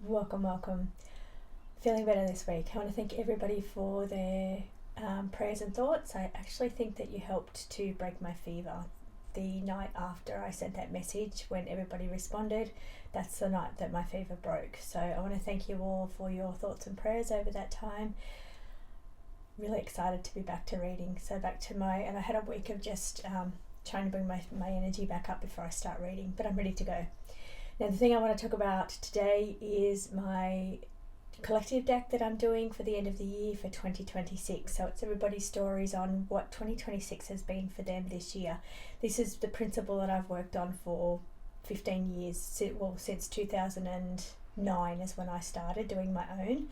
Welcome. Feeling better this week. I want to thank everybody for their prayers and thoughts. I actually think that you helped to break my fever. The night after I sent that message, when everybody responded, that's the night that my fever broke. So I want to thank you all for your thoughts and prayers over that time. Really excited to be back to reading. So and I had a week of just trying to bring my energy back up before I start reading, but I'm ready to go. Now, the thing I want to talk about today is my collective deck that I'm doing for the end of the year for 2026. So it's everybody's stories on what 2026 has been for them this year. This is the principle that I've worked on for 15 years, since 2009 is when I started doing my own,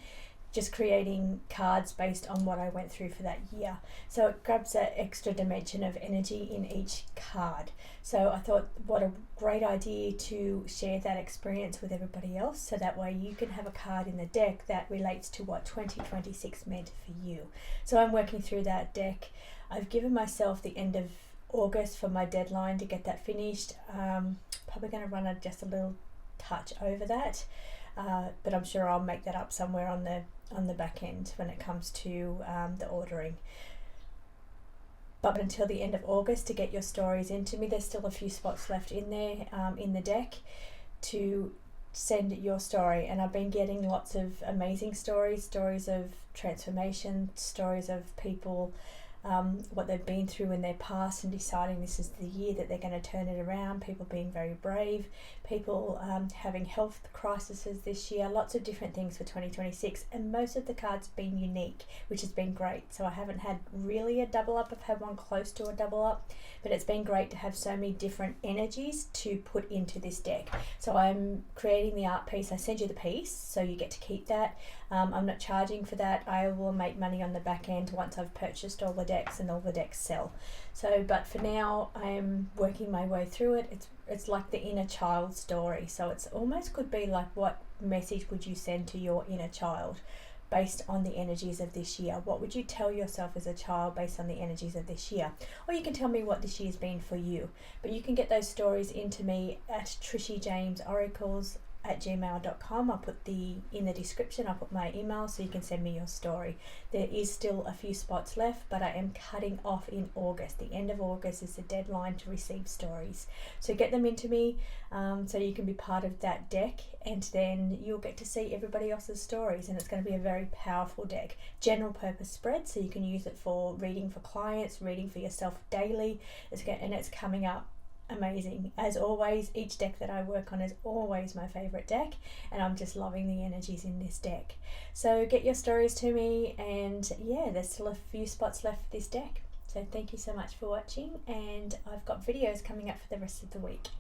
just creating cards based on what I went through for that year. So it grabs that extra dimension of energy in each card. So I thought, what a great idea to share that experience with everybody else, so that way you can have a card in the deck that relates to what 2026 meant for you. So I'm working through that deck. I've given myself the end of August for my deadline to get that finished. Probably going to run just a little touch over that, but I'm sure I'll make that up somewhere on the back end when it comes to the ordering. But until the end of August to get your stories into me, there's still a few spots left in there in the deck to send your story. And I've been getting lots of amazing stories of transformation, stories of people, what they've been through in their past and deciding this is the year that they're going to turn it around, people being very brave, people having health crises this year, lots of different things for 2026, and most of the cards have been unique, which has been great. So I haven't had really a double up. I've had one close to a double up, but it's been great to have so many different energies to put into this deck. So I'm creating the art piece. I send you the piece, so you get to keep that. I'm not charging for that. I will make money on the back end once I've purchased all the decks and all the decks sell. So, but for now, I'm working my way through it. It's like the inner child story. So it's almost could be like, what message would you send to your inner child based on the energies of this year? What would you tell yourself as a child based on the energies of this year? Or you can tell me what this year's been for you. But you can get those stories into me at trishyjamesoracles@gmail.com. I'll put in the description, I'll put my email so you can send me your story. There is still a few spots left, but I am cutting off in August. The end of August is the deadline to receive stories. So get them into me so you can be part of that deck, and then you'll get to see everybody else's stories, and it's going to be a very powerful deck. General purpose spread, so you can use it for reading for clients, reading for yourself daily, and it's coming up amazing. As always, each deck that I work on is always my favorite deck, and I'm just loving the energies in this deck. So get your stories to me, and yeah, there's still a few spots left for this deck. So thank you so much for watching, and I've got videos coming up for the rest of the week.